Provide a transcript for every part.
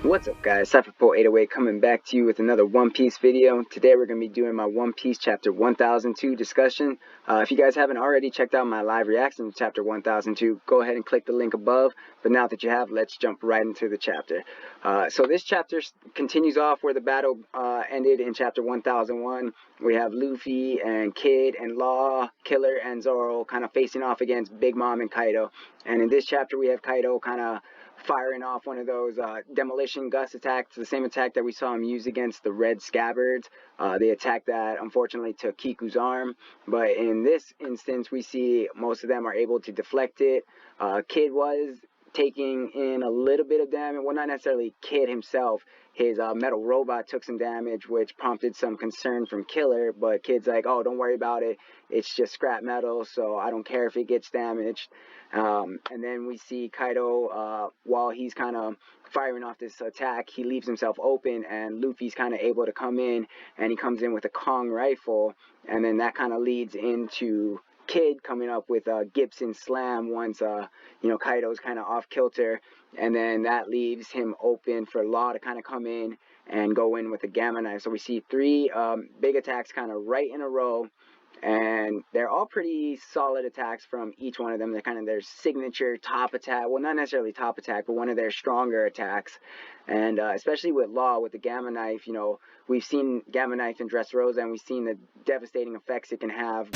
What's up guys, Cipher Pol 808 coming back to you with another One Piece video. Today we're going to be doing my One Piece chapter 1002 discussion. If you guys haven't already checked out my live reaction to chapter 1002, go ahead and click the link above. But now that you have, let's jump right into the chapter. So this chapter continues off where the battle ended in chapter 1001. We have Luffy and Kid and Law, Killer and Zoro kind of facing off against Big Mom and Kaido. And in this chapter we have Kaido kind of firing off one of those demolition gust attacks, the same attack that we saw him use against the red scabbards, the attack that unfortunately took Kiku's arm. But in this instance we see most of them are able to deflect it. Kid was taking in a little bit of damage, well, not necessarily Kid himself. His metal robot took some damage, which prompted some concern from Killer, but Kid's like, oh, don't worry about it, it's just scrap metal, so I don't care if it gets damaged. And then we see Kaido, while he's kind of firing off this attack, he leaves himself open, and Luffy's kind of able to come in, and he comes in with a Kong rifle, and then that kind of leads into Kid coming up with a Gibson Slam once Kaido's kind of off kilter, and then that leaves him open for Law to kind of come in and go in with a Gamma Knife. So we see three big attacks kind of right in a row, and they're all pretty solid attacks from each one of them. They're kind of their signature top attack, well, not necessarily top attack, but one of their stronger attacks. And especially with Law, with the Gamma Knife, we've seen Gamma Knife in Dressrosa, and we've seen the devastating effects it can have.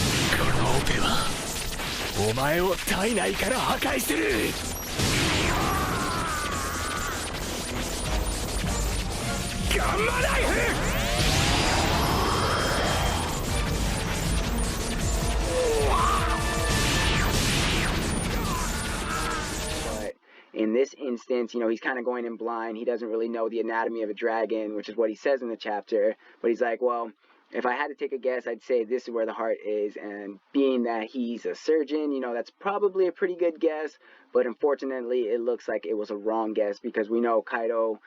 In this instance, he's kind of going in blind. He doesn't really know the anatomy of a dragon, which is what he says in the chapter. But he's like, well, if I had to take a guess, I'd say this is where the heart is. And being that he's a surgeon, that's probably a pretty good guess. But unfortunately, it looks like it was a wrong guess, because we know Kaido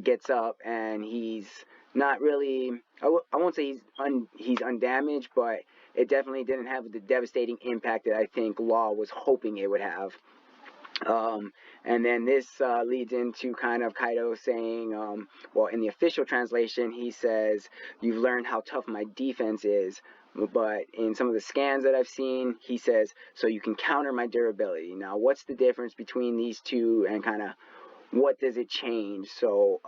gets up and he's not really, I won't say he's undamaged, but it definitely didn't have the devastating impact that I think Law was hoping it would have. And then this leads into kind of Kaido saying, well, in the official translation, he says, you've learned how tough my defense is. But in some of the scans that I've seen, he says, so you can counter my durability. Now, what's the difference between these two, and kind of what does it change? So,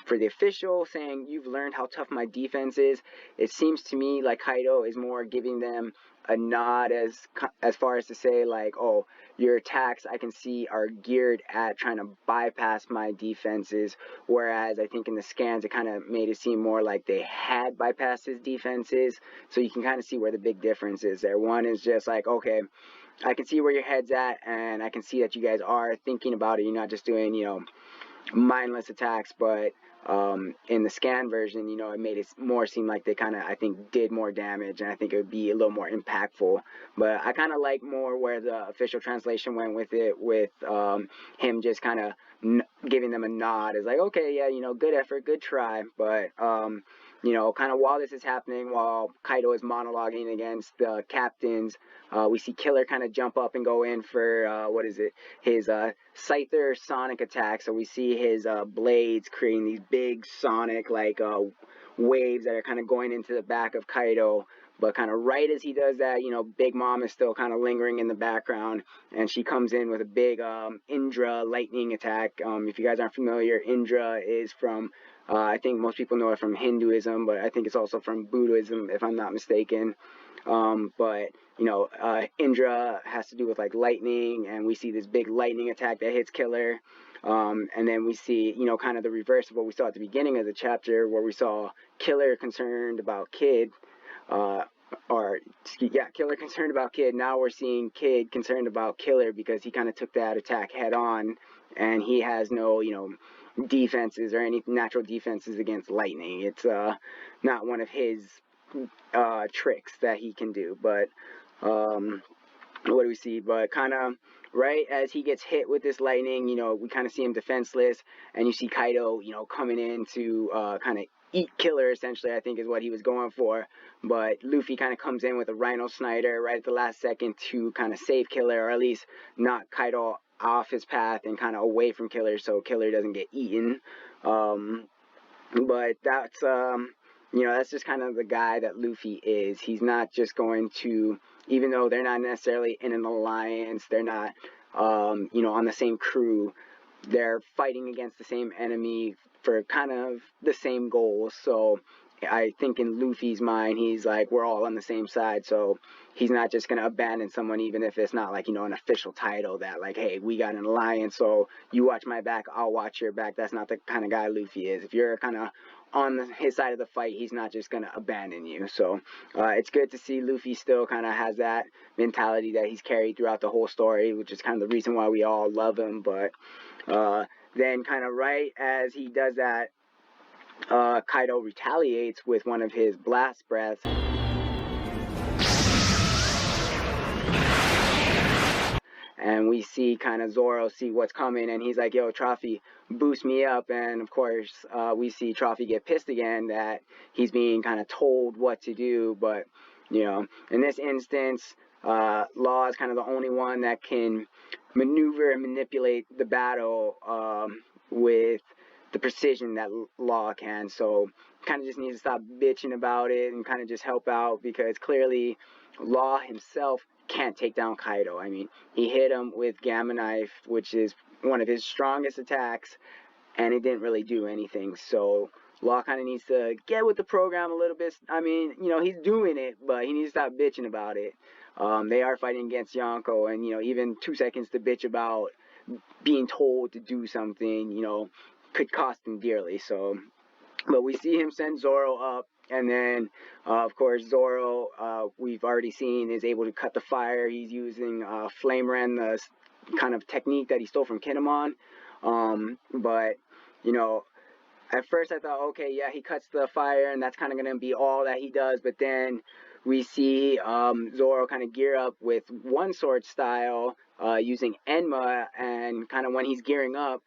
for the official saying, you've learned how tough my defense is, it seems to me like Kaido is more giving them a nod as far as to say, like, oh, your attacks I can see are geared at trying to bypass my defenses, whereas I think in the scans it kind of made it seem more like they had bypassed his defenses. So you can kind of see where the big difference is there. One is just like, okay, I can see where your head's at, and I can see that you guys are thinking about it. You're not just doing, mindless attacks. But in the scan version, it made it more seem like they kind of, I think, did more damage, and I think it would be a little more impactful. But I kind of like more where the official translation went with it, with him just kind of giving them a nod. It's like, okay, yeah, good effort, good try. But kind of while this is happening, while Kaido is monologuing against the captains, we see Killer kind of jump up and go in for, his Cipher sonic attack. So we see his blades creating these big sonic, waves that are kind of going into the back of Kaido. But kind of right as he does that, Big Mom is still kind of lingering in the background, and she comes in with a big Indra lightning attack. If you guys aren't familiar, Indra is from, I think most people know it from Hinduism, but I think it's also from Buddhism, if I'm not mistaken. But Indra has to do with lightning, and we see this big lightning attack that hits Killer. And then we see, kind of the reverse of what we saw at the beginning of the chapter, where we saw Killer concerned about Kid. Killer concerned about Kid. Now we're seeing Kid concerned about Killer, because he kind of took that attack head on, and he has no, defenses or any natural defenses against lightning. It's not one of his tricks that he can do. But what do we see? But kind of right as he gets hit with this lightning, we kind of see him defenseless, and you see Kaido, coming in to kind of eat Killer, essentially, I think is what he was going for. But Luffy kind of comes in with a Rhino Snider right at the last second to kind of save Killer, or at least knock Kaido off his path and kind of away from Killer, so Killer doesn't get eaten. But that's that's just kind of the guy that Luffy is. He's not just going to, even though they're not necessarily in an alliance, they're not on the same crew, they're fighting against the same enemy for kind of the same goals. So I think in Luffy's mind, he's like, we're all on the same side, so he's not just going to abandon someone, even if it's not like, an official title that like, hey, we got an alliance, so you watch my back, I'll watch your back. That's not the kind of guy Luffy is. If you're kind of on his side of the fight, he's not just going to abandon you. So it's good to see Luffy still kind of has that mentality that he's carried throughout the whole story, which is kind of the reason why we all love him. But then kind of right as he does that, Kaido retaliates with one of his blast breaths. And we see kind of Zoro see what's coming, and he's like, yo, Trophy, boost me up. And of course, we see Trophy get pissed again that he's being kind of told what to do. But, in this instance, Law is kind of the only one that can maneuver and manipulate the battle with the precision that Law can. So kind of just needs to stop bitching about it and kind of just help out, because clearly Law himself can't take down Kaido. I mean, he hit him with Gamma Knife, which is one of his strongest attacks, and it didn't really do anything. So Law kind of needs to get with the program a little bit. I mean, he's doing it, but he needs to stop bitching about it. They are fighting against Yonko, and even 2 seconds to bitch about being told to do something, could cost him dearly. So, but we see him send Zoro up, and then of course Zoro, we've already seen, is able to cut the fire. He's using Flame Ren, the kind of technique that he stole from Kinemon. But at first I thought, okay, yeah, he cuts the fire and that's kind of going to be all that he does. But then we see Zoro kind of gear up with one sword style, using Enma, and kind of when he's gearing up,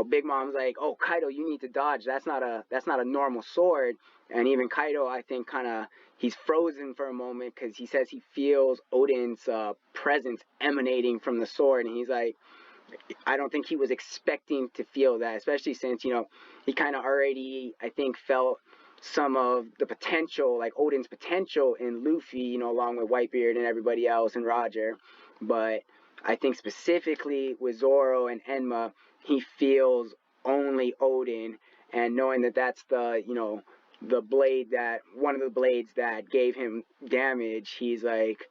Big Mom's like, oh, Kaido, you need to dodge. That's not a normal sword. And even Kaido, I think, kind of, he's frozen for a moment because he says he feels Odin's presence emanating from the sword. And he's like, I don't think he was expecting to feel that, especially since, he kind of already, I think, felt some of the potential, like Odin's potential in Luffy, along with Whitebeard and everybody else and Roger. But I think specifically with Zoro and Enma, he feels only Odin, and knowing that that's the, the blade that, one of the blades that gave him damage, he's like,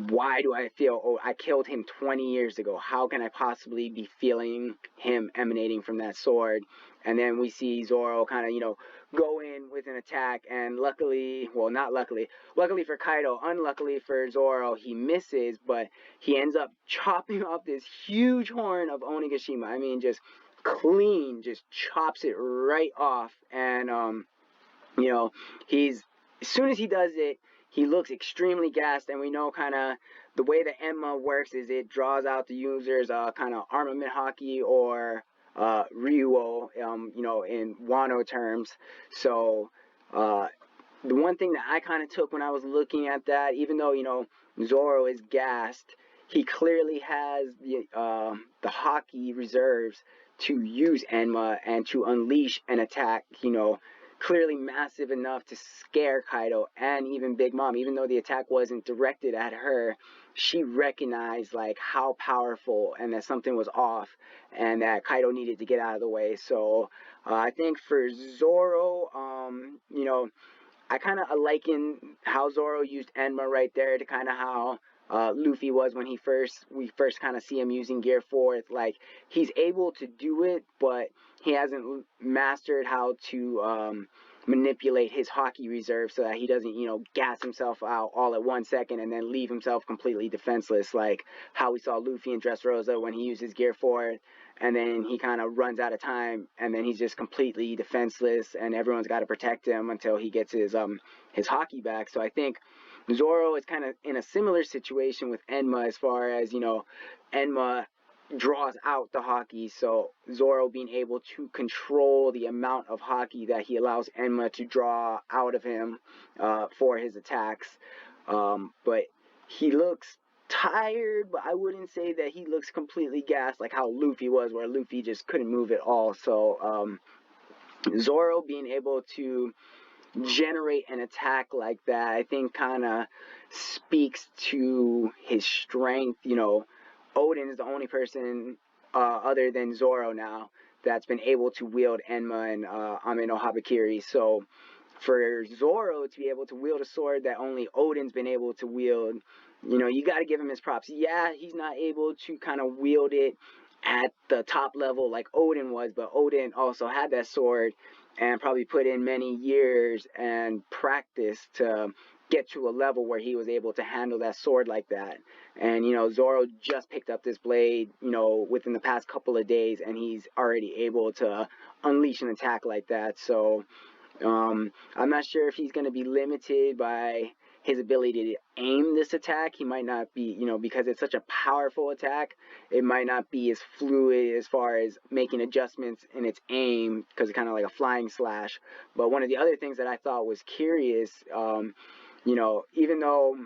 why do I feel, oh, I killed him 20 years ago. How can I possibly be feeling him emanating from that sword? And then we see Zoro kind of, go in with an attack, and luckily, well, not luckily, luckily for Kaido, unluckily for Zoro, he misses, but he ends up chopping off this huge horn of Onigashima. I mean, just clean, just chops it right off. And, he's, as soon as he does it, he looks extremely gassed, and we know kind of the way the Enma works is it draws out the user's kind of armament haki, or Ryuo, in Wano terms. So the one thing that I kind of took when I was looking at that, even though, Zoro is gassed, he clearly has the haki reserves to use Enma and to unleash an attack, clearly massive enough to scare Kaido and even Big Mom. Even though the attack wasn't directed at her, she recognized like how powerful and that something was off and that Kaido needed to get out of the way. So I think for Zoro, I kind of liken how Zoro used Enma right there to kind of how Luffy was when we first kind of see him using Gear 4. Like, he's able to do it, but he hasn't mastered how to manipulate his haki reserve so that he doesn't, gas himself out all at 1 second and then leave himself completely defenseless, like how we saw Luffy in Dressrosa when he uses Gear 4, and then he kind of runs out of time, and then he's just completely defenseless, and everyone's got to protect him until he gets his haki back. So I think Zoro is kind of in a similar situation with Enma, as far as, Enma draws out the haki, so Zoro being able to control the amount of haki that he allows Enma to draw out of him for his attacks. But he looks tired, but I wouldn't say that he looks completely gassed like how Luffy was, where Luffy just couldn't move at all. So Zoro being able to generate an attack like that, I think kind of speaks to his strength. Oden is the only person other than Zoro now that's been able to wield Enma and Ame no Habakiri. So for Zoro to be able to wield a sword that only Oden's been able to wield, you got to give him his props. Yeah, he's not able to kind of wield it at the top level like Oden was, but Oden also had that sword and probably put in many years and practice to get to a level where he was able to handle that sword like that. And Zoro just picked up this blade within the past couple of days, and he's already able to unleash an attack like that. So I'm not sure if he's going to be limited by his ability to aim this attack. He might not be, because it's such a powerful attack, it might not be as fluid as far as making adjustments in its aim, because it's kind of like a flying slash. But one of the other things that I thought was curious, even though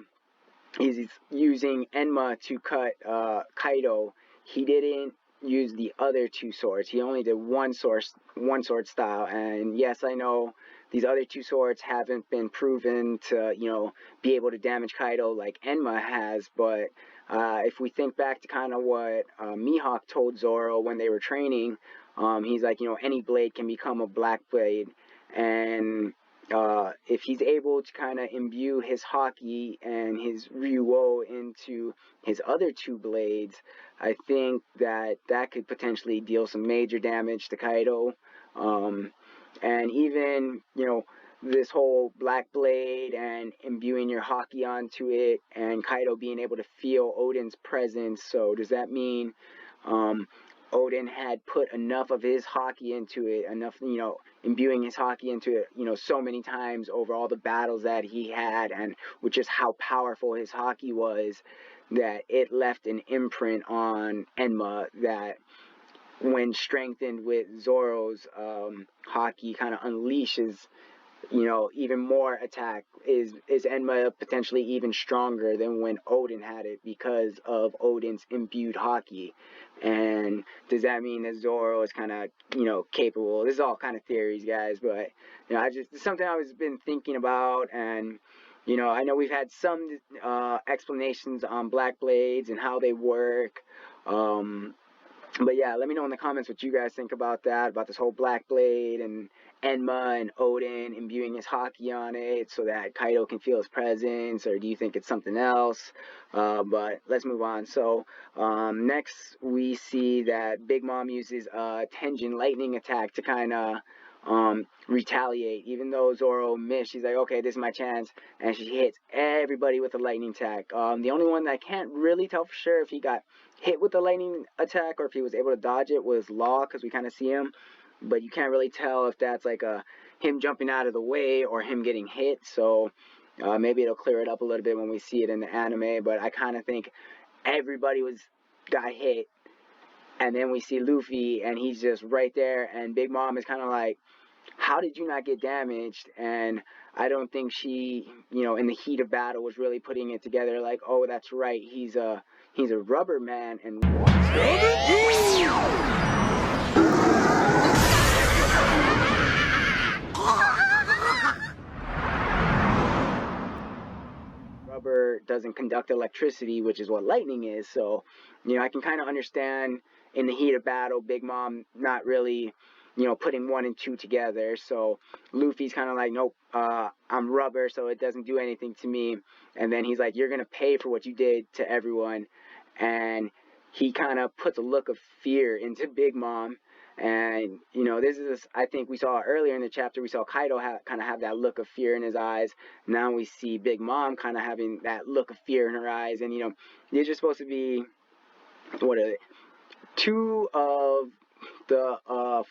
he's using Enma to cut Kaido, he didn't use the other two swords. He only did one sword style. And yes, I know these other two swords haven't been proven to, be able to damage Kaido like Enma has, but if we think back to kind of what Mihawk told Zoro when they were training, he's like, any blade can become a black blade, and if he's able to kind of imbue his Haki and his Ryuo into his other two blades, I think that could potentially deal some major damage to Kaido. And even, this whole black blade and imbuing your Haki onto it, and Kaido being able to feel Oden's presence. So does that mean Oden had put enough of his Haki into it, enough, imbuing his Haki into it, so many times over all the battles that he had, and with just how powerful his Haki was, that it left an imprint on Enma that, when strengthened with Zoro's Haki, kind of unleashes, even more attack. Is Enma potentially even stronger than when Oden had it because of Oden's imbued Haki? And does that mean that Zoro is kind of, capable? This is all kind of theories, guys, but, it's something I've been thinking about. And, I know we've had some explanations on Black Blades and how they work. But yeah, let me know in the comments what you guys think about that, about this whole Black Blade and Enma and Oden imbuing his Haki on it so that Kaido can feel his presence, or do you think it's something else? But let's move on. So next we see that Big Mom uses a Tenjin lightning attack to kind of retaliate. Even though Zoro missed, she's like, okay, this is my chance, and she hits everybody with a lightning attack. The only one that I can't really tell for sure if he got hit with the lightning attack or if he was able to dodge it was Law, because we kind of see him, but you can't really tell if that's like him jumping out of the way or him getting hit. So maybe it'll clear it up a little bit when we see it in the anime, but I kind of think everybody got hit, and then we see Luffy and he's just right there, and Big Mom is kind of like, how did you not get damaged? And I don't think she, in the heat of battle was really putting it together like, oh, that's right, he's a rubber man. And rubber doesn't conduct electricity, which is what lightning is. So, I can kind of understand in the heat of battle, Big Mom not really, putting one and two together. So Luffy's kind of like, nope, I'm rubber, so it doesn't do anything to me. And then he's like, you're going to pay for what you did to everyone. And he kind of puts a look of fear into Big Mom. And, this is, I think we saw earlier in the chapter, we saw Kaido kind of have that look of fear in his eyes. Now we see Big Mom kind of having that look of fear in her eyes. And, these are supposed to be, what are they? Two of the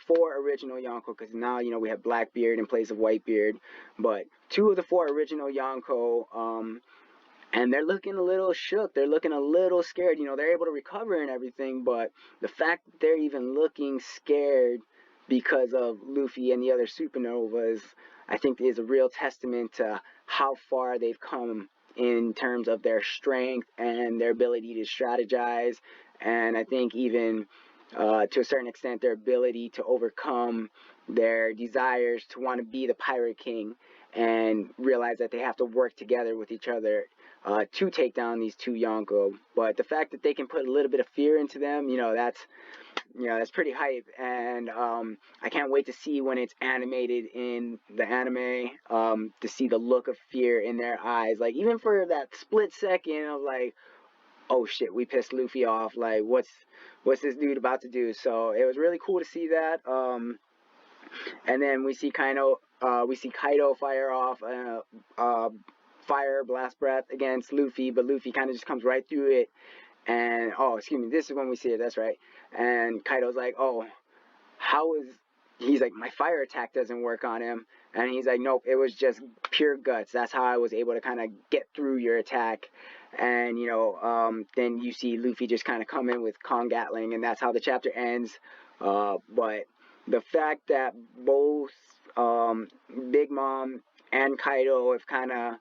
four original Yonko, because now, we have Blackbeard in place of Whitebeard. But two of the four original Yonko, and they're looking a little shook. They're looking a little scared. They're able to recover and everything, but the fact that they're even looking scared because of Luffy and the other Supernovas, I think is a real testament to how far they've come in terms of their strength and their ability to strategize, and I think even to a certain extent their ability to overcome their desires to want to be the Pirate King and realize that they have to work together with each other to take down these two Yonko. But the fact that they can put a little bit of fear into them, that's pretty hype, and I can't wait to see when it's animated in the anime, to see the look of fear in their eyes, like even for that split second of like, oh shit, we pissed Luffy off, like what's this dude about to do? So it was really cool to see that. And then we see Kaido fire off fire blast breath against Luffy, but Luffy kind of just comes right through it. And this is when we see it, that's right. And Kaido's like, oh, he's like, my fire attack doesn't work on him. And he's like, nope, it was just pure guts. That's how I was able to kind of get through your attack. And, then you see Luffy just kind of come in with Kong Gatling, and that's how the chapter ends. But the fact that both Big Mom and Kaido have kind of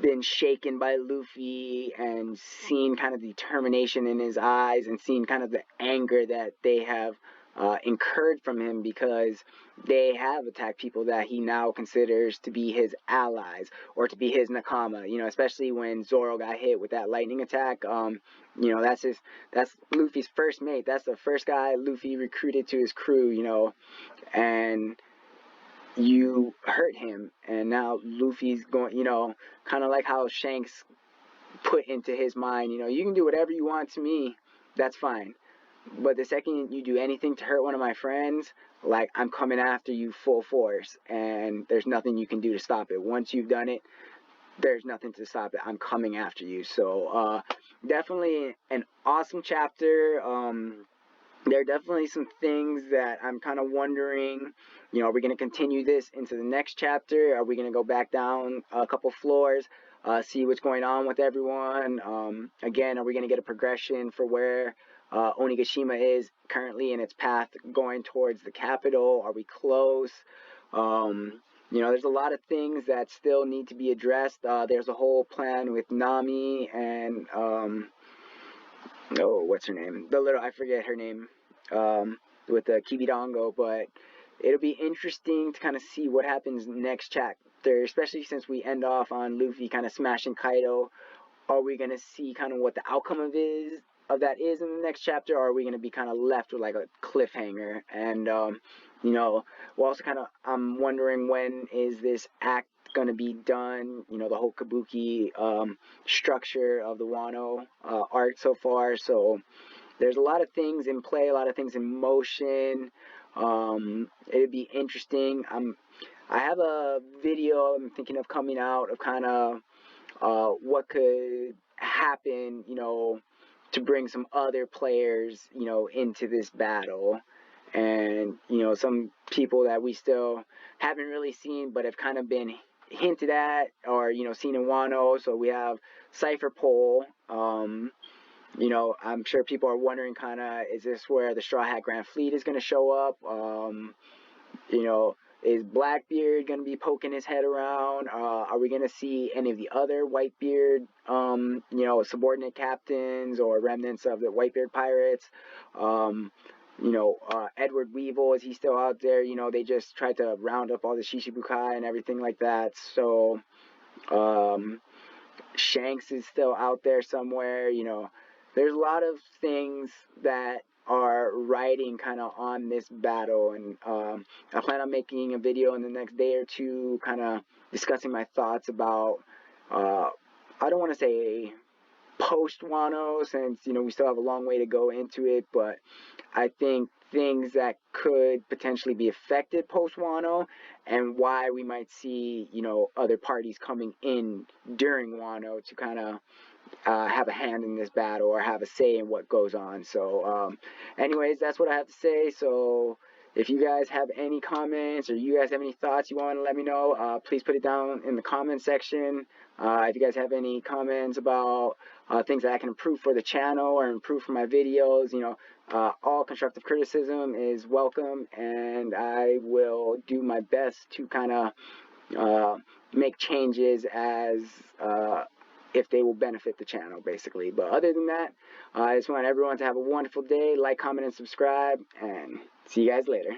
been shaken by Luffy and seen kind of the determination in his eyes and seen kind of the anger that they have incurred from him because they have attacked people that he now considers to be his allies or to be his nakama, especially when Zoro got hit with that lightning attack. That's Luffy's first mate. That's the first guy Luffy recruited to his crew, and you hurt him, and now Luffy's going, kind of like how Shanks put into his mind, you can do whatever you want to me, that's fine, but the second you do anything to hurt one of my friends, like, I'm coming after you full force, and there's nothing you can do to stop it. Once you've done it, there's nothing to stop it. I'm coming after you. So definitely an awesome chapter. There are definitely some things that I'm kind of wondering, are we going to continue this into the next chapter? Are we going to go back down a couple floors, see what's going on with everyone? Again, are we going to get a progression for where Onigashima is currently in its path going towards the capital? Are we close? There's a lot of things that still need to be addressed. There's a whole plan with Nami and... what's her name? I forget her name, with the Kibidongo, but it'll be interesting to kind of see what happens next chapter, especially since we end off on Luffy kind of smashing Kaido. Are we going to see kind of what the outcome of that is in the next chapter, or are we going to be kind of left with like a cliffhanger? And, we're also kind of, I'm wondering, when is this act going to be done, the whole Kabuki structure of the Wano arc so far. So there's a lot of things in play, a lot of things in motion. It'd be interesting. I have a video I'm thinking of coming out of kind of what could happen, to bring some other players, into this battle. And, some people that we still haven't really seen but have kind of been hinted at or, seen in Wano. So we have Cipher Pol. I'm sure people are wondering kind of, is this where the Straw Hat Grand Fleet is going to show up? Is Blackbeard going to be poking his head around? Are we going to see any of the other Whitebeard, subordinate captains or remnants of the Whitebeard pirates? Edward Weevil, is he still out there? They just tried to round up all the Shishibukai and everything like that. So, Shanks is still out there somewhere. There's a lot of things that are riding kind of on this battle, and I plan on making a video in the next day or two kind of discussing my thoughts about, I don't want to say post Wano, since we still have a long way to go into it, but I think things that could potentially be affected post Wano, and why we might see other parties coming in during Wano to kind of have a hand in this battle or have a say in what goes on. So anyways, that's what I have to say. So if you guys have any comments or you guys have any thoughts you want to let me know, please put it down in the comment section. If you guys have any comments about things that I can improve for the channel or improve for my videos, all constructive criticism is welcome, and I will do my best to kind of make changes as if they will benefit the channel, basically. But other than that, I just want everyone to have a wonderful day. Like, comment, and subscribe, and see you guys later.